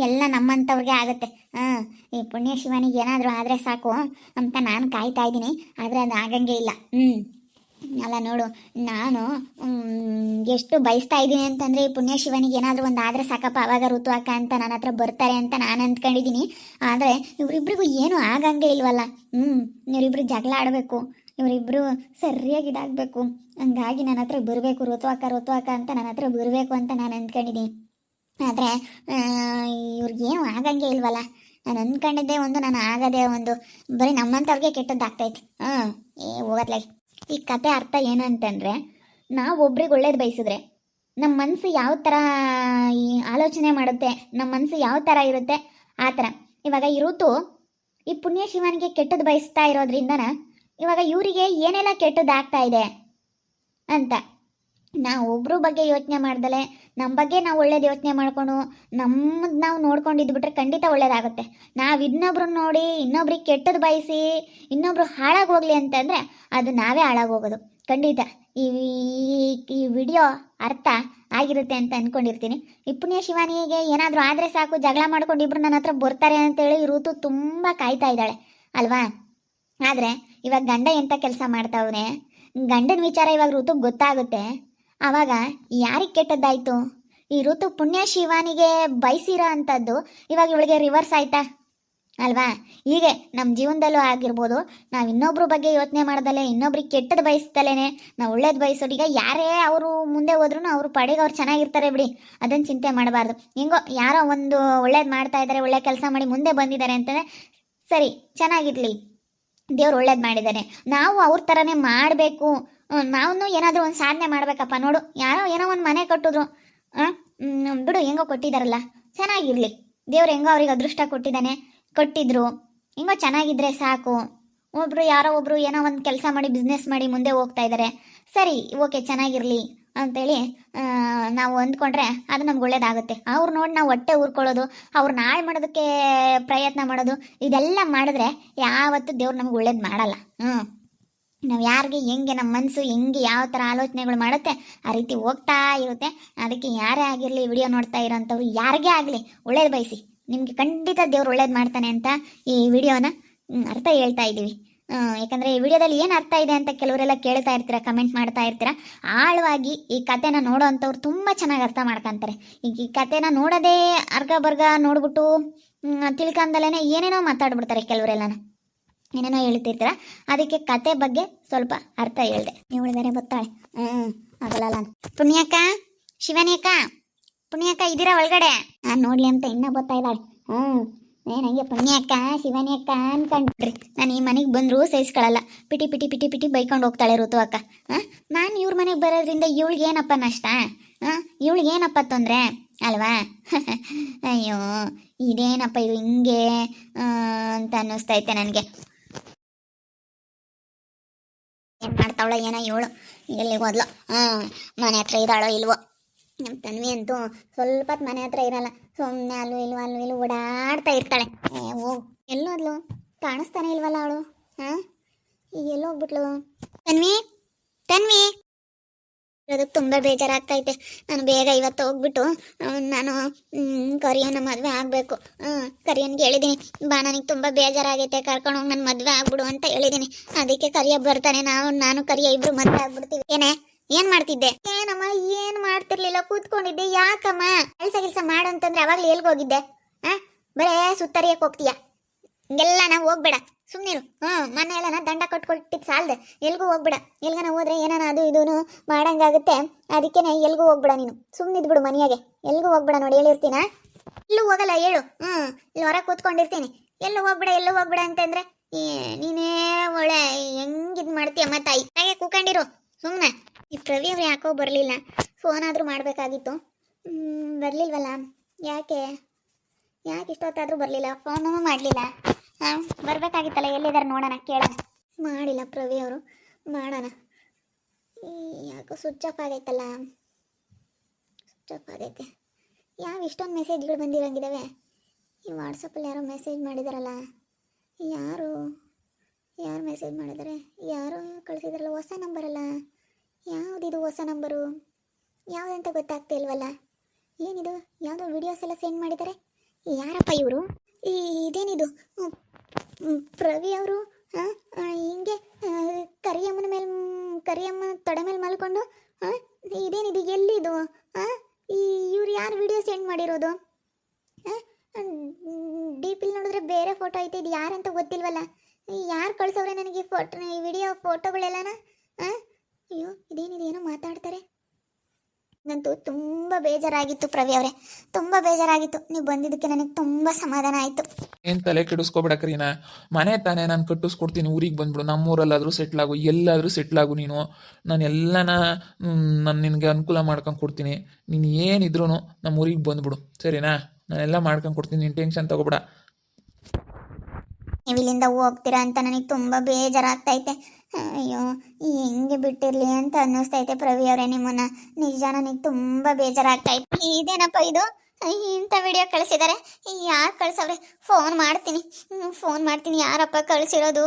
ಎಲ್ಲ ನಮ್ಮಂಥವ್ರಿಗೆ ಆಗುತ್ತೆ. ಹಾಂ, ಈ ಪುಣ್ಯ ಶಿವನಿಗೆ ಏನಾದರೂ ಆದರೆ ಸಾಕು ಅಂತ ನಾನು ಕಾಯ್ತಾ ಇದ್ದೀನಿ. ಆದರೆ ಅದು ಆಗಂಗೆ ಇಲ್ಲ. ಅಲ್ಲ ನೋಡು, ನಾನು ಎಷ್ಟು ಬಯಸ್ತಾ ಇದ್ದೀನಿ ಅಂತಂದರೆ ಈ ಪುಣ್ಯ ಶಿವನಿಗೆ ಏನಾದರೂ ಒಂದು ಆದರೆ ಸಾಕಪ್ಪ, ಅವಾಗ ಋತು ಅಕ್ಕ ಅಂತ ನನ್ನ ಹತ್ರ ಬರ್ತಾರೆ ಅಂತ ನಾನು ಅಂದ್ಕೊಂಡಿದ್ದೀನಿ. ಆದರೆ ಇವರಿಬ್ರಿಗೂ ಏನೂ ಆಗಂಗೆ ಇಲ್ವಲ್ಲ. ಇವರಿಬ್ರು ಜಗಳ ಆಡಬೇಕು, ಇವರಿಬ್ಬರು ಸರಿಯಾಗಿ ಇದಾಗಬೇಕು. ಹಂಗಾಗಿ ನನ್ನ ಹತ್ರ ಬರಬೇಕು ಋತು ಅಕ್ಕ ಅಂತ ನನ್ನ ಹತ್ರ ಬರಬೇಕು ಅಂತ ನಾನು ಅಂದ್ಕೊಂಡಿದ್ದೀನಿ. ಆದರೆ ಇವ್ರಿಗೇನು ಆಗಂಗೆ ಇಲ್ವಲ್ಲ. ನಾನು ಅಂದ್ಕೊಂಡಿದ್ದೆ ಒಂದು, ನಾನು ಆಗದೆ ಒಂದು. ಬರೀ ನಮ್ಮಂಥವ್ರಿಗೆ ಕೆಟ್ಟದ್ದಾಗ್ತೈತೆ. ಹೋಗತ್ಲೆ. ಈ ಕತೆ ಅರ್ಥ ಏನು ಅಂತಂದರೆ, ನಾವು ಒಬ್ರಿಗೆ ಒಳ್ಳೇದು ಬಯಸಿದ್ರೆ ನಮ್ಮ ಮನಸ್ಸು ಯಾವ ಥರ ಈ ಆಲೋಚನೆ ಮಾಡುತ್ತೆ, ನಮ್ಮ ಮನಸ್ಸು ಯಾವ ಥರ ಇರುತ್ತೆ ಆ ಥರ. ಇವಾಗ ಈ ಋತು ಈ ಪುಣ್ಯ ಶಿವನಿಗೆ ಕೆಟ್ಟದ್ದು ಬಯಸ್ತಾ ಇರೋದ್ರಿಂದನ ಇವಾಗ ಇವರಿಗೆ ಏನೆಲ್ಲ ಕೆಟ್ಟದ್ದಾಗ್ತಾ ಇದೆ ಅಂತ ನಾವು ಒಬ್ರ ಬಗ್ಗೆ ಯೋಚನೆ ಮಾಡ್ದಲೆ ನಮ್ಮ ಬಗ್ಗೆ ನಾವು ಒಳ್ಳೇದು ಯೋಚನೆ ಮಾಡ್ಕೊಂಡು ನಮ್ಮದು ನಾವು ನೋಡ್ಕೊಂಡಿದ್ಬಿಟ್ರೆ ಖಂಡಿತ ಒಳ್ಳೇದಾಗುತ್ತೆ. ನಾವು ಇನ್ನೊಬ್ರು ನೋಡಿ ಇನ್ನೊಬ್ರಿಗೆ ಕೆಟ್ಟದ್ದು ಬಯಸಿ ಇನ್ನೊಬ್ರು ಹಾಳಾಗೋಗ್ಲಿ ಅಂತಂದರೆ ಅದು ನಾವೇ ಹಾಳಾಗೋಗೋದು ಖಂಡಿತ. ಈ ವಿಡಿಯೋ ಅರ್ಥ ಆಗಿರುತ್ತೆ ಅಂತ ಅಂದ್ಕೊಂಡಿರ್ತೀನಿ. ಈ ಪುಣ್ಯ ಶಿವಾನಿಗೆ ಏನಾದರೂ ಆದರೆ ಸಾಕು, ಜಗಳ ಮಾಡ್ಕೊಂಡು ಇಬ್ರು ನನ್ನ ಹತ್ರ ಬರ್ತಾರೆ ಅಂತೇಳಿ ಋತು ತುಂಬ ಕಾಯ್ತಾ ಇದ್ದಾಳೆ ಅಲ್ವಾ. ಆದರೆ ಇವಾಗ ಗಂಡ ಎಂಥ ಕೆಲಸ ಮಾಡ್ತಾವನೆ, ಗಂಡನ ವಿಚಾರ ಇವಾಗ ಋತುಗೆ ಗೊತ್ತಾಗುತ್ತೆ. ಆವಾಗ ಯಾರಿಗೆ ಕೆಟ್ಟದ್ದಾಯಿತು? ಈ ಋತು ಪುಣ್ಯ ಶಿವಾನಿಗೆ ಬಯಸಿರೋ ಅಂಥದ್ದು ಇವಾಗ ಇವಳಿಗೆ ರಿವರ್ಸ್ ಆಯ್ತಾ ಅಲ್ವಾ. ಹೀಗೆ ನಮ್ಮ ಜೀವನದಲ್ಲೂ ಆಗಿರ್ಬೋದು, ನಾವು ಇನ್ನೊಬ್ರ ಬಗ್ಗೆ ಯೋಚನೆ ಮಾಡ್ದಲೆ ಇನ್ನೊಬ್ರಿಗೆ ಕೆಟ್ಟದ್ದು ಬಯಸ್ದಲೇ ನಾವು ಒಳ್ಳೇದು ಬಯಸೋದು. ಈಗ ಯಾರೇ ಅವರು ಮುಂದೆ ಹೋದ್ರೂ ಅವ್ರ ಪಡೆಗೆ ಅವ್ರು ಚೆನ್ನಾಗಿರ್ತಾರೆ ಬಿಡಿ, ಅದನ್ನು ಚಿಂತೆ ಮಾಡಬಾರ್ದು. ಹೆಂಗೋ ಯಾರೋ ಒಂದು ಒಳ್ಳೇದು ಮಾಡ್ತಾ ಇದ್ದಾರೆ, ಒಳ್ಳೆ ಕೆಲಸ ಮಾಡಿ ಮುಂದೆ ಬಂದಿದ್ದಾರೆ ಅಂತಂದರೆ ಸರಿ, ಚೆನ್ನಾಗಿರಲಿ, ದೇವ್ರು ಒಳ್ಳೇದು ಮಾಡಿದ್ದಾನೆ, ನಾವು ಅವ್ರ ಥರನೇ ಮಾಡಬೇಕು. ನಾವು ಏನಾದರೂ ಒಂದು ಸಾಧನೆ ಮಾಡಬೇಕಪ್ಪ. ನೋಡು, ಯಾರೋ ಏನೋ ಒಂದು ಮನೆ ಕಟ್ಟಿದ್ರು, ಬಿಡು ಹೆಂಗೋ ಕೊಟ್ಟಿದ್ದಾರಲ್ಲ, ಚೆನ್ನಾಗಿರಲಿ, ದೇವ್ರು ಹೆಂಗೋ ಅವ್ರಿಗೆ ಅದೃಷ್ಟ ಕೊಟ್ಟಿದ್ರು, ಹೆಂಗೋ ಚೆನ್ನಾಗಿದ್ರೆ ಸಾಕು. ಯಾರೋ ಒಬ್ರು ಏನೋ ಒಂದು ಕೆಲಸ ಮಾಡಿ ಬಿಸ್ನೆಸ್ ಮಾಡಿ ಮುಂದೆ ಹೋಗ್ತಾ ಇದ್ದಾರೆ, ಸರಿ ಓಕೆ ಚೆನ್ನಾಗಿರಲಿ ಅಂತೇಳಿ ನಾವು ಅಂದ್ಕೊಂಡ್ರೆ ಅದು ನಮ್ಗೆ ಒಳ್ಳೇದಾಗುತ್ತೆ. ಅವ್ರು ನೋಡಿ ನಾವು ಹೊಟ್ಟೆ ಊರ್ಕೊಳ್ಳೋದು, ಅವ್ರನ್ನ ಹಾಳು ಮಾಡೋದಕ್ಕೆ ಪ್ರಯತ್ನ ಮಾಡೋದು, ಇದೆಲ್ಲ ಮಾಡಿದ್ರೆ ಯಾವತ್ತೂ ದೇವ್ರು ನಮ್ಗೆ ಒಳ್ಳೇದು ಮಾಡಲ್ಲ. ನಾವು ಯಾರಿಗೆ ಹೆಂಗೆ ನಮ್ಮ ಮನಸ್ಸು ಹೆಂಗೆ ಯಾವ ಥರ ಆಲೋಚನೆಗಳು ಮಾಡುತ್ತೆ ಆ ರೀತಿ ಹೋಗ್ತಾ ಇರುತ್ತೆ. ಅದಕ್ಕೆ ಯಾರೇ ಆಗಿರಲಿ, ವಿಡಿಯೋ ನೋಡ್ತಾ ಇರೋಂಥವ್ರು ಯಾರಿಗೇ ಆಗಲಿ ಒಳ್ಳೇದು ಬಯಸಿ, ನಿಮಗೆ ಖಂಡಿತ ದೇವ್ರು ಒಳ್ಳೇದು ಮಾಡ್ತಾನೆ ಅಂತ ಈ ವಿಡಿಯೋನ ಅರ್ಥ ಹೇಳ್ತಾ ಇದ್ದೀವಿ. ಯಾಕಂದರೆ ಈ ವಿಡಿಯೋದಲ್ಲಿ ಏನು ಅರ್ಥ ಇದೆ ಅಂತ ಕೆಲವರೆಲ್ಲ ಕೇಳ್ತಾ ಇರ್ತೀರ, ಕಮೆಂಟ್ ಮಾಡ್ತಾ ಇರ್ತೀರ. ಆಳವಾಗಿ ಈ ಕಥೆನ ನೋಡೋ ಅಂಥವ್ರು ತುಂಬ ಚೆನ್ನಾಗಿ ಅರ್ಥ ಮಾಡ್ಕೊತಾರೆ. ಈಗ ಈ ಕಥೆನ ನೋಡೋದೇ ಅರ್ಗ ಬರ್ಗ ನೋಡ್ಬಿಟ್ಟು ತಿಳ್ಕೊಂಡಲೇ ಏನೇನೋ ಮಾತಾಡ್ಬಿಡ್ತಾರೆ ಕೆಲವರೆಲ್ಲನ, ಏನೇನೋ ಹೇಳ್ತಿರ್ತೀರ. ಅದಕ್ಕೆ ಕತೆ ಬಗ್ಗೆ ಸ್ವಲ್ಪ ಅರ್ಥ ಹೇಳ್ದೆ. ಇವಳು ಬೇರೆ ಗೊತ್ತಾಳೆ, ಆಗಲ್ಲ. ಪುಣ್ಯಕ್ಕ, ಶಿವನಿಯಕ್ಕ, ಪುಣ್ಯಕ್ಕ ಇದ್ದೀರಾ ಒಳಗಡೆ? ನಾನು ನೋಡ್ಲಿ ಅಂತ ಇನ್ನೂ ಬರ್ತಾ ಇದ್ದಾಳೆ. ನಂಗೆ ಪುಣ್ಯಕ್ಕ ಶಿವನಿಯಕ್ಕ ಅನ್ಕೊಂಡ್ರಿ. ನಾನು ಈ ಮನೆಗೆ ಬಂದರೂ ಸಹಿಸ್ಕೊಳ್ಳಲ್ಲ, ಪಿಟಿ ಪಿಟಿ ಪಿಟಿ ಪಿಟಿ ಬೈಕೊಂಡು ಹೋಗ್ತಾಳೆ ಋತು ಅಕ್ಕ. ನಾನು ಇವ್ರ ಮನೆಗೆ ಬರೋದ್ರಿಂದ ಇವಳಿಗೇನಪ್ಪ ನಷ್ಟ, ಇವಳಿಗೇನಪ್ಪ ತೊಂದರೆ ಅಲ್ವಾ? ಅಯ್ಯೋ ಇದೇನಪ್ಪ ಇದು ಹಿಂಗೆ ಅಂತ ಅನ್ನಿಸ್ತೈತೆ ನನಗೆ. ಏನು ಮಾಡ್ತಾವಳ ಏನೋ ಇವಳು, ಎಲ್ಲಿಗೆ ಹೋದ್ಲು? ಮನೆ ಹತ್ರ ಇದ್ದಾಳೋ ಇಲ್ವೋ? ನಮ್ಮ ತನ್ವಿ ಅಂತೂ ಸ್ವಲ್ಪ ಮನೆ ಹತ್ರ ಇರಲ್ಲ, ಸುಮ್ಮನೆ ಅಲ್ಲೂ ಓಡಾಡ್ತಾ ಇರ್ತಾಳೆ. ಹೋಗು, ಎಲ್ಲೋದ್ಲು? ಕಾಣಿಸ್ತಾನೆ ಇಲ್ವಲ್ಲ ಅವಳು. ಈಗ ಎಲ್ಲೋಗ್ಬಿಟ್ಲು? ತನ್ವಿ ತನ್ವಿ, ಅದಕ್ಕೆ ತುಂಬ ಬೇಜಾರಾಗ್ತೈತೆ. ನಾನು ಬೇಗ ಇವತ್ತು ಹೋಗ್ಬಿಟ್ಟು ನಾನು ಕರಿಯನ ಮದುವೆ ಆಗಬೇಕು. ಕರಿಯನ್ಗೆ ಹೇಳಿದ್ದೀನಿ, ಬಾ ನನಗೆ ತುಂಬ ಬೇಜಾರಾಗೈತೆ, ಕರ್ಕೊಂಡು ಹೋಗಿ ನನ್ನ ಮದುವೆ ಆಗ್ಬಿಡು ಅಂತ ಹೇಳಿದ್ದೀನಿ. ಅದಕ್ಕೆ ಕರಿಯ ಬರ್ತಾನೆ, ನಾನು ಕರಿಯ ಇಬ್ರು ಮದುವೆ ಆಗ್ಬಿಡ್ತೀವಿ. ಏನ್ ಮಾಡ್ತಿದ್ದೆ? ಏನಮ್ಮ ಏನು ಮಾಡ್ತಿರ್ಲಿಲ್ಲ, ಕೂತ್ಕೊಂಡಿದ್ದೆ. ಯಾಕಮ್ಮ ಕೆಲಸ ಮಾಡು ಅಂತಂದ್ರೆ ಅವಾಗ್ಲೂ ಎಲ್ಗೋಗಿದ್ದೆ? ಬರೇ ಸುತ್ತರಿಯಕ್ಕೆ ಹೋಗ್ತೀಯ, ಹಿಂಗೆಲ್ಲ ನಾವು ಹೋಗ್ಬೇಡ, ಸುಮ್ಮನಿರು. ಮನೆ ಎಲ್ಲ ದಂಡ ಕೊಟ್ಕೊಟ್ಟಿದ್ದು ಸಾಲದೆ, ಎಲ್ಗೂ ಹೋಗ್ಬೇಡ. ಎಲ್ಗನ ಹೋದ್ರೆ ಏನಾನ ಅದು ಇದೂ ಮಾಡಂಗಾಗುತ್ತೆ. ಅದಕ್ಕೆ ಎಲ್ಗೂ ಹೋಗ್ಬೇಡ, ನೀನು ಸುಮ್ಮನಿದ್ಬಿಡು ಮನೆಯಾಗೆ, ಎಲ್ಗೂ ಹೋಗ್ಬೇಡ. ನೋಡಿ ಹೇಳಿರ್ತೀನ, ಎಲ್ಲೂ ಹೋಗಲ್ಲ ಹೇಳು. ಇಲ್ಲಿ ಹೊರ ಕೂತ್ಕೊಂಡಿರ್ತೀನಿ, ಎಲ್ಲೂ ಹೋಗ್ಬೇಡ ಅಂತಂದ್ರೆ ನೀನೇ ಒಳ್ಳೆ ಹೆಂಗಿದ್ ಮಾಡ್ತೀಯಮ್ಮ ತಾಯಿ. ಹಾಗೆ ಕೂಕೊಂಡಿರು ಸುಮ್ಮನೆ. ಈ ಪ್ರವಿ ಅವ್ರು ಯಾಕೋ ಬರಲಿಲ್ಲ, ಫೋನ್ ಆದರೂ ಮಾಡಬೇಕಾಗಿತ್ತು. ಬರಲಿಲ್ವಲ್ಲ, ಯಾಕೆ ಇಷ್ಟೊತ್ತಾದರೂ ಬರಲಿಲ್ಲ, ಫೋನೂ ಮಾಡಲಿಲ್ಲ. ಬರಬೇಕಾಗಿತ್ತಲ್ಲ, ಎಲ್ಲಿದ್ದಾರೆ ನೋಡೋಣ, ಕೇಳೋಣ. ಮಾಡಿಲ್ಲ ಪ್ರವಿ ಅವರು, ಮಾಡೋಣ. ಯಾಕೋ ಸ್ವಿಚ್ ಆಫ್ ಆಗೈತಲ್ಲ, ಯಾವ ಇಷ್ಟೊಂದು ಮೆಸೇಜ್ಗಳು ಬಂದಿರೋಂಗಿದ್ದಾವೆ. ಈ ವಾಟ್ಸಪ್ಪಲ್ಲಿ ಯಾರೋ ಮೆಸೇಜ್ ಮಾಡಿದಾರಲ್ಲ, ಯಾರು ಮೆಸೇಜ್ ಮಾಡಿದ್ದಾರೆ? ಯಾರು ಕಳಿಸಿದಾರಲ್ಲ, ಹೊಸ ನಂಬರಲ್ಲ. ಯಾವುದಿದು ಹೊಸ ನಂಬರು? ಯಾವುದಂತ ಗೊತ್ತಾಗ್ತಾ ಇಲ್ವಲ್ಲ. ಏನಿದು? ಯಾವುದೋ ವಿಡಿಯೋಸ್ ಎಲ್ಲ ಸೆಂಡ್ ಮಾಡಿದ್ದಾರೆ, ಯಾರಪ್ಪ ಇವರು? ಇದೇನಿದು? ಪ್ರವಿ ಅವರು ಹಿಂಗೆ ಕರಿಯಮ್ಮ ತೊಡೆ ಮೇಲೆ ಮಲ್ಕೊಂಡು ಇದೇನಿದು? ಎಲ್ಲಿದು? ಇವ್ರು ಯಾರು ವಿಡಿಯೋ ಸೆಂಡ್ ಮಾಡಿರೋದು? ಡಿ ಪಿಲ್ ನೋಡಿದ್ರೆ ಬೇರೆ ಫೋಟೋ ಐತೆ, ಇದು ಯಾರಂತ ಗೊತ್ತಿಲ್ವಲ್ಲ. ಯಾರು ಕಳ್ಸವ್ರೆ ನನಗೆ ಈ ವಿಡಿಯೋ ಫೋಟೋಗಳೆಲ್ಲನ? ಅಯ್ಯೋ ಇದೇನಿದೆ, ಏನೋ ಮಾತಾಡ್ತಾರೆ. ನಂತೂ ತುಂಬ ಬೇಜಾರಾಗಿತ್ತು ಪ್ರವಿ ಅವರೇ, ತುಂಬ ಬೇಜಾರಾಗಿತ್ತು. ನೀವು ಬಂದಿದ್ದಕ್ಕೆ ನನಗೆ ತುಂಬ ಸಮಾಧಾನ ಆಯಿತು. ಏನು ತಲೆ ಕೆಡಿಸ್ಕೊಬೇಡಕ್ರೀನಾ, ಮನೆ ತಾನೇ ನಾನು ಕಟ್ಟಿಸ್ಕೊಡ್ತೀನಿ, ಊರಿಗೆ ಬಂದ್ಬಿಡು, ನಮ್ಮೂರಲ್ಲಾದರೂ ಸೆಟ್ಲಾಗು, ಎಲ್ಲಾದರೂ ಸೆಟ್ಲಾಗು ನೀನು. ನಾನು ಎಲ್ಲನ ನಾನು ನಿನಗೆ ಅನುಕೂಲ ಮಾಡ್ಕೊಂಡು ಕೊಡ್ತೀನಿ. ನೀನು ಏನಿದ್ರು ನಮ್ಮ ಊರಿಗೆ ಬಂದ್ಬಿಡು, ಸರಿನಾ? ನಾನೆಲ್ಲ ಮಾಡ್ಕೊಂಡು ಕೊಡ್ತೀನಿ, ನೀನು ಟೆನ್ಷನ್ ತಗೋಬೇಡ. ನೀವು ಇಲ್ಲಿಂದ ಹೋಗ್ತೀರಾ ಅಂತ ನನಗೆ ತುಂಬ ಬೇಜಾರಾಗ್ತೈತೆ. ಅಯ್ಯೋ ಹೆಂಗೆ ಬಿಟ್ಟಿರಲಿ ಅಂತ ಅನ್ನಿಸ್ತೈತೆ ಪ್ರವಿ ಅವರೇ ನಿಮ್ಮನ್ನ. ನಿಜ ನನಗೆ ತುಂಬ ಬೇಜಾರಾಗ್ತೈತೆ. ಇದೇನಪ್ಪ ಇದು? ಇಂಥ ವಿಡಿಯೋ ಕಳಿಸಿದ್ದಾರೆ, ಯಾರು ಕಳ್ಸವ್ರೆ? ಫೋನ್ ಮಾಡ್ತೀನಿ, ಯಾರಪ್ಪ ಕಳಿಸಿರೋದು?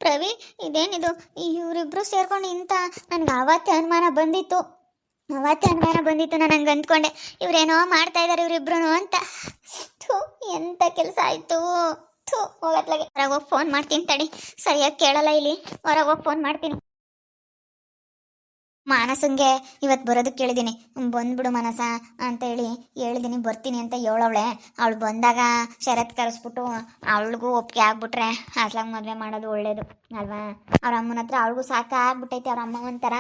ಪ್ರವಿ ಇದೇನಿದು? ಇವರಿಬ್ರು ಸೇರ್ಕೊಂಡು ಇಂಥ ನನಗೆ ಅವತ್ತೇ ಅನುಮಾನ ಬಂದಿತ್ತು. ನಾನು ಹಂಗೆ ಅಂದ್ಕೊಂಡೆ, ಇವರೇನೋ ಮಾಡ್ತಾ ಇದ್ದಾರೆ ಇವರಿಬ್ರು ಅಂತ. ಎಂಥ ಕೆಲಸ ಆಯಿತು. ಹೋಗತ್ಲಾಗೆ ಹೊರಗೆ ಹೋಗಿ ಫೋನ್ ಮಾಡ್ತೀನಿ ತಡಿ. ಸರಿಯಾಗಿ ಕೇಳಲ್ಲ ಇಲ್ಲಿ, ಹೊರಗೆ ಹೋಗಿ ಫೋನ್ ಮಾಡ್ತೀನಿ. ಮಾನಸಂಗೆ ಇವತ್ತು ಬರೋದಕ್ಕೆ ಕೇಳಿದ್ದೀನಿ, ಬಂದ್ಬಿಡು ಮಾನಸ ಅಂತ ಹೇಳಿದ್ದೀನಿ, ಬರ್ತೀನಿ ಅಂತ ಹೇಳವಳೆ. ಅವಳು ಬಂದಾಗ ಶರತ್ ಕರೆಸ್ಬಿಟ್ಟು ಅವಳಿಗೂ ಒಪ್ಪಿಗೆ ಆಗ್ಬಿಟ್ರೆ ಅಷ್ಟಾಗ ಮದುವೆ ಮಾಡೋದು ಒಳ್ಳೇದು ಅಲ್ವಾ? ಅವ್ರ ಅಮ್ಮನ ಹತ್ರ ಅವಳಿಗೂ ಸಾಕಾಗ್ಬಿಟ್ಟೈತೆ. ಅವ್ರ ಅಮ್ಮ ಒಂಥರ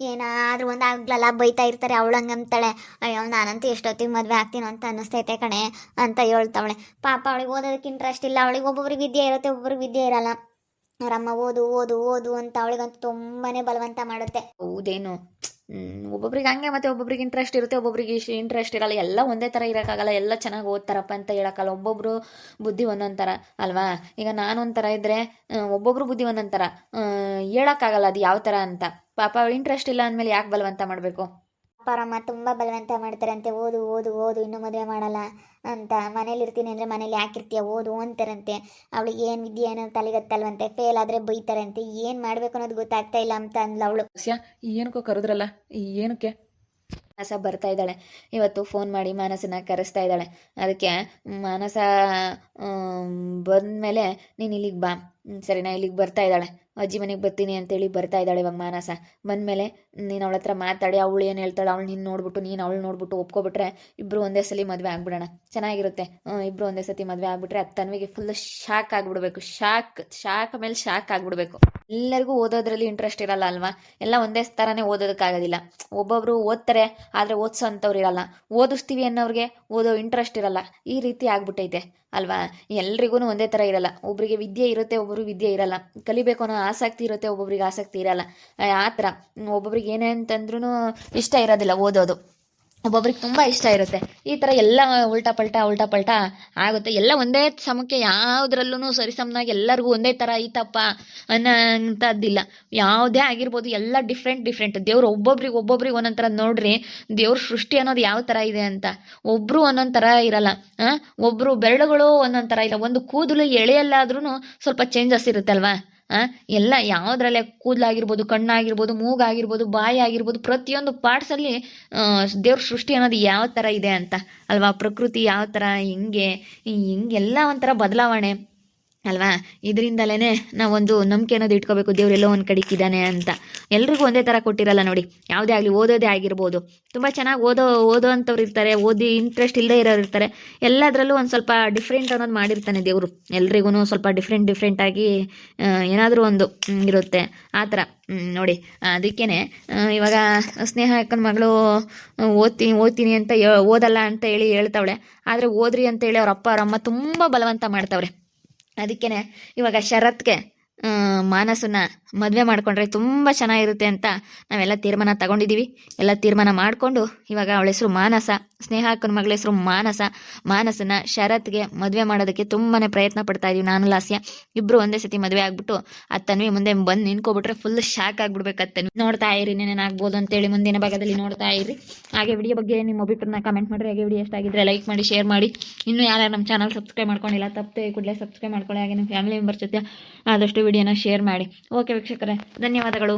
ಏನಾದರೂ ಒಂದು ಆಗ್ಲಲ್ಲ ಬೈತಾ ಇರ್ತಾರೆ. ಅವಳು ಹಂಗಂತಾಳೆ, ಅಯ್ಯೋ ನಾನಂತೂ ಎಷ್ಟೊತ್ತಿಗೆ ಮದುವೆ ಆಗ್ತೀನೋ ಅಂತ ಅನ್ನಿಸ್ತೈತೆ ಕಣೆ ಅಂತ ಹೇಳ್ತಾವಳೆ. ಪಾಪ ಅವಳಿಗೆ ಓದೋದಕ್ಕೆ ಇಂಟ್ರೆಸ್ಟ್ ಇಲ್ಲ. ಅವಳಿಗೆ ಒಬ್ಬೊಬ್ರಿಗೆ ವಿದ್ಯೆ ಇರುತ್ತೆ, ಒಬ್ಬೊಬ್ರಿಗೆ ವಿದ್ಯೆ ಇರಲ್ಲ. ಅವರಮ್ಮ ಓದು ಅಂತ ಅವಳಿಗಂತೂ ತುಂಬಾನೇ ಬಲವಂತ ಮಾಡುತ್ತೆ. ಹೌದೇನು? ಒಬ್ಬೊಬ್ರಿಗೆ ಹಂಗೆ, ಮತ್ತೆ ಒಬ್ಬೊಬ್ರಿಗೆ ಇಂಟ್ರೆಸ್ಟ್ ಇರುತ್ತೆ, ಒಬ್ಬೊಬ್ರಿಗೆ ಇಂಟ್ರೆಸ್ಟ್ ಇರಲ್ಲ. ಎಲ್ಲ ಒಂದೇ ಥರ ಇರೋಕ್ಕಾಗಲ್ಲ, ಎಲ್ಲ ಚೆನ್ನಾಗಿ ಓದ್ತಾರಪ್ಪ ಅಂತ ಹೇಳೋಕ್ಕಲ್ಲ. ಒಬ್ಬೊಬ್ರು ಬುದ್ಧಿ ಒಂದೊಂಥರ ಅಲ್ವಾ? ಈಗ ನಾನೊಂಥರ ಇದ್ದರೆ ಒಬ್ಬೊಬ್ರು ಬುದ್ಧಿ ಒಂದೊಂಥರ, ಹೇಳೋಕ್ಕಾಗಲ್ಲ ಅದು ಯಾವ ಥರ ಅಂತ. ಪಾಪ ಅವ್ಳು ಇಂಟ್ರೆಸ್ಟ್ ಇಲ್ಲ ಅಂದಮೇಲೆ ಯಾಕೆ ಬಲವಂತ ಮಾಡಬೇಕು? ಅವರಮ್ಮ ತುಂಬ ಬಲವಂತ ಮಾಡ್ತಾರಂತೆ, ಓದು ಇನ್ನೂ ಮದುವೆ ಮಾಡಲ್ಲ ಅಂತ. ಮನೇಲಿ ಇರ್ತೀನಿ ಅಂದರೆ ಮನೇಲಿ ಯಾಕಿರ್ತೀಯ, ಓದು ಅಂತಾರಂತೆ. ಅವಳಿಗೆ ಏನು ವಿದ್ಯೆ ಏನೋ ತಲೆಗತ್ತಲ್ವಂತೆ, ಫೇಲ್ ಆದರೆ ಬೈತಾರಂತೆ. ಏನು ಮಾಡಬೇಕು ಅನ್ನೋದು ಗೊತ್ತಾಗ್ತಾ ಇಲ್ಲ ಅಂತ ಅಂದ್ಲು ಅವಳು. ಏನಕ್ಕೋ ಕರೆದ್ರಲ್ಲ, ಏನಕ್ಕೆ? ಮಾನಸ ಬರ್ತಾ ಇದ್ದಾಳೆ ಇವತ್ತು, ಫೋನ್ ಮಾಡಿ ಮಾನಸನ ಕರೆಸ್ತಾ ಇದ್ದಾಳೆ. ಅದಕ್ಕೆ ಮಾನಸ ಬಂದಮೇಲೆ ನೀನು ಇಲ್ಲಿಗೆ ಬಾ, ಸರಿನಾ? ಇಲ್ಲಿಗೆ ಬರ್ತಾ ಇದ್ದಾಳೆ, ಅಜ್ಜಿ ಮನೆಗೆ ಬರ್ತೀನಿ ಅಂತೇಳಿ ಬರ್ತಾ ಇದ್ದಾಳೆ ಇವಾಗ ಮಾನಸ. ಬಂದಮೇಲೆ ನೀನು ಅವಳ ಹತ್ರ ಮಾತಾಡಿ, ಅವಳು ಏನು ಹೇಳ್ತಾಳೆ ಅವಳು ನೀನು ನೋಡ್ಬಿಟ್ಟು, ನೀನು ಅವಳು ನೋಡ್ಬಿಟ್ಟು ಒಪ್ಕೊಬಿಟ್ರೆ ಇಬ್ಬರು ಒಂದೇ ಸಲ ಮದುವೆ ಆಗ್ಬಿಡೋಣ, ಚೆನ್ನಾಗಿರುತ್ತೆ. ಇಬ್ಬರು ಒಂದೇ ಸತಿ ಮದುವೆ ಆಗ್ಬಿಟ್ರೆ ಅದು ತನ್ವಿಗೆ ಫುಲ್ ಶಾಕ್ ಆಗಿಬಿಡ್ಬೇಕು. ಶಾಕ್ ಮೇಲೆ ಶಾಕ್ ಆಗಿಬಿಡ್ಬೇಕು. ಎಲ್ಲರಿಗೂ ಓದೋದ್ರಲ್ಲಿ ಇಂಟ್ರೆಸ್ಟ್ ಇರಲ್ಲ ಅಲ್ವಾ? ಎಲ್ಲ ಒಂದೇ ಥರನೇ ಓದೋದಕ್ಕಾಗೋದಿಲ್ಲ. ಒಬ್ಬೊಬ್ರು ಓದ್ತಾರೆ, ಆದರೆ ಓದಿಸೋ ಅಂಥವ್ರು ಇರಲ್ಲ. ಓದಿಸ್ತೀವಿ ಅನ್ನೋರಿಗೆ ಓದೋ ಇಂಟ್ರೆಸ್ಟ್ ಇರಲ್ಲ. ಈ ರೀತಿ ಆಗ್ಬಿಟ್ಟೈತೆ ಅಲ್ವಾ? ಎಲ್ರಿಗೂ ಒಂದೇ ಥರ ಇರಲ್ಲ. ಒಬ್ಬರಿಗೆ ವಿದ್ಯೆ ಇರುತ್ತೆ, ಒಬ್ಬರಿಗೆ ವಿದ್ಯೆ ಇರಲ್ಲ. ಕಲಿಬೇಕು ಅನ್ನೋ ಆಸಕ್ತಿ ಇರುತ್ತೆ, ಒಬ್ಬೊಬ್ರಿಗೆ ಆಸಕ್ತಿ ಇರಲ್ಲ. ಆ ಥರ ಒಬ್ಬೊಬ್ರಿಗೆ ಏನೇ ಅಂತಂದ್ರೂ ಇಷ್ಟ ಇರೋದಿಲ್ಲ ಓದೋದು, ಒಬ್ಬೊಬ್ರಿಗೆ ತುಂಬ ಇಷ್ಟ ಇರುತ್ತೆ. ಈ ಥರ ಎಲ್ಲ ಉಲ್ಟಾ ಪಲ್ಟಾ ಆಗುತ್ತೆ. ಎಲ್ಲ ಒಂದೇ ಸಮಕ್ಕೆ ಯಾವುದ್ರಲ್ಲೂ ಸರಿಸಮನಾಗಿ ಎಲ್ಲರಿಗೂ ಒಂದೇ ಥರ ಐತಪ್ಪ ಅನ್ನೋಂಥದ್ದಿಲ್ಲ. ಯಾವುದೇ ಆಗಿರ್ಬೋದು, ಎಲ್ಲ ಡಿಫ್ರೆಂಟ್. ದೇವ್ರು ಒಬ್ಬೊಬ್ರಿಗೆ ಒಂದೊಂದು ಥರ. ನೋಡ್ರಿ, ದೇವ್ರ ಸೃಷ್ಟಿ ಅನ್ನೋದು ಯಾವ ಥರ ಇದೆ ಅಂತ. ಒಬ್ಬರು ಒಂದೊಂದು ಥರ ಇರಲ್ಲ. ಒಬ್ಬರು ಬೆರಳುಗಳು ಒಂದೊಂದು ಥರ ಇಲ್ಲ. ಒಂದು ಕೂದಲು ಎಳೆಯಲ್ಲಾದ್ರೂ ಸ್ವಲ್ಪ ಚೇಂಜಸ್ ಇರುತ್ತೆ ಅಲ್ವಾ? ಎಲ್ಲ ಯಾವುದ್ರಲ್ಲೇ ಕೂದಲಾಗಿರ್ಬೋದು, ಕಣ್ಣಾಗಿರ್ಬೋದು, ಮೂಗಾಗಿರ್ಬೋದು, ಬಾಯಿ ಆಗಿರ್ಬೋದು, ಪ್ರತಿಯೊಂದು ಪಾರ್ಟ್ಸಲ್ಲಿ ದೇವ್ರ ಸೃಷ್ಟಿ ಅನ್ನೋದು ಯಾವ ಥರ ಇದೆ ಅಂತ ಅಲ್ವಾ? ಪ್ರಕೃತಿ ಯಾವ ಥರ ಹಿಂಗೆಲ್ಲ ಒಂಥರ ಬದಲಾವಣೆ ಅಲ್ವಾ? ಇದರಿಂದಲೇ ನಾವೊಂದು ನಂಬಿಕೆ ಅನ್ನೋದು ಇಟ್ಕೋಬೇಕು, ದೇವರೆಲ್ಲೋ ಒಂದು ಕಡಿಕಿದ್ದಾನೆ ಅಂತ. ಎಲ್ರಿಗೂ ಒಂದೇ ಥರ ಕೊಟ್ಟಿರಲ್ಲ ನೋಡಿ. ಯಾವುದೇ ಆಗಲಿ, ಓದೋದೇ ಆಗಿರ್ಬೋದು, ತುಂಬ ಚೆನ್ನಾಗಿ ಓದೋ ಅಂಥವ್ರು ಇರ್ತಾರೆ, ಓದಿ ಇಂಟ್ರೆಸ್ಟ್ ಇಲ್ಲದೆ ಇರೋರು ಇರ್ತಾರೆ. ಎಲ್ಲದರಲ್ಲೂ ಒಂದು ಸ್ವಲ್ಪ ಡಿಫ್ರೆಂಟ್ ಅನ್ನೋದು ಮಾಡಿರ್ತಾನೆ ದೇವರು. ಎಲ್ರಿಗೂ ಸ್ವಲ್ಪ ಡಿಫ್ರೆಂಟಾಗಿ ಏನಾದರೂ ಒಂದು ಇರುತ್ತೆ ಆ ಥರ ನೋಡಿ. ಅದಕ್ಕೇ ಇವಾಗ ಸ್ನೇಹ ಅಕ್ಕನ ಮಗಳು ಓದ್ತೀನಿ ಅಂತ ಓದಲ್ಲ ಅಂತ ಹೇಳ್ತಾವಳೆ. ಆದರೆ ಓದ್ರಿ ಅಂತೇಳಿ ಅವ್ರ ಅಪ್ಪ ಅವರಮ್ಮ ತುಂಬ ಬಲವಂತ ಮಾಡ್ತಾವ್ರೆ. ಅದಕ್ಕೇ ಇವಾಗ ಶರತ್ಗೆ ಮಾನಸನ್ನ ಮದುವೆ ಮಾಡಿಕೊಂಡ್ರೆ ತುಂಬ ಚೆನ್ನಾಗಿರುತ್ತೆ ಅಂತ ನಾವೆಲ್ಲ ತೀರ್ಮಾನ ತಗೊಂಡಿದ್ದೀವಿ. ಎಲ್ಲ ತೀರ್ಮಾನ ಮಾಡಿಕೊಂಡು ಇವಾಗ ಅವಳ ಹೆಸರು ಮಾನಸ, ಸ್ನೇಹ ಅಕ್ಕನ ಮಗಳ ಹೆಸರು ಮಾನಸನ ಶರತ್ಗೆ ಮದುವೆ ಮಾಡೋದಕ್ಕೆ ತುಂಬಾ ಪ್ರಯತ್ನ ಪಡ್ತಾ ಇದೀವಿ ನಾನು ಲಾಸ್ಯ. ಇಬ್ಬರು ಒಂದೇ ಸತಿ ಮದುವೆ ಆಗ್ಬಿಟ್ಟು ಆ ತನ್ವಿ ಮುಂದೆ ಬಂದು ನಿಂತ್ಕೊಬಿಟ್ರೆ ಫುಲ್ ಶಾಕ್ ಆಗ್ಬಿಡ್ಬೇಕು. ತನ್ವಿ ನೋಡ್ತಾ ಇರಿ, ಏನೇನಾಗ್ಬೋದು ಅಂತೇಳಿ ಮುಂದಿನ ಭಾಗದಲ್ಲಿ ನೋಡ್ತಾ ಇರಿ. ಹಾಗೆ ವಿಡಿಯೋ ಬಗ್ಗೆ ನಿಮ್ಮ ಅಭಿಪ್ರಾಯನ ಕಮೆಂಟ್ ಮಾಡಿರಿ. ಹಾಗೆ ವಿಡಿಯೋ ಎಷ್ಟಾಗಿದ್ರೆ ಲೈಕ್ ಮಾಡಿ, ಶೇರ್ ಮಾಡಿ. ಇನ್ನೂ ಯಾರು ನಮ್ಮ ಚಾನಲ್ ಸಬ್ಸ್ಕ್ರೈಬ್ ಮಾಡ್ಕೊಂಡಿಲ್ಲ ತಪ್ಪದೆ ಕೂಡಲೇ ಸಬ್ಸ್ಕ್ರೈಬ್ ಮಾಡ್ಕೊಳ್ಳಿ. ಹಾಗೆ ನಿಮ್ಮ ಫ್ಯಾಮಿಲಿ ಮೆಂಬರ್ಸ್ ಜೊತೆ ಆದಷ್ಟು ವಿಡಿಯೋನ ಶೇರ್ ಮಾಡಿ. ಓಕೆ ವೀಕ್ಷಕರೇ, ಧನ್ಯವಾದಗಳು.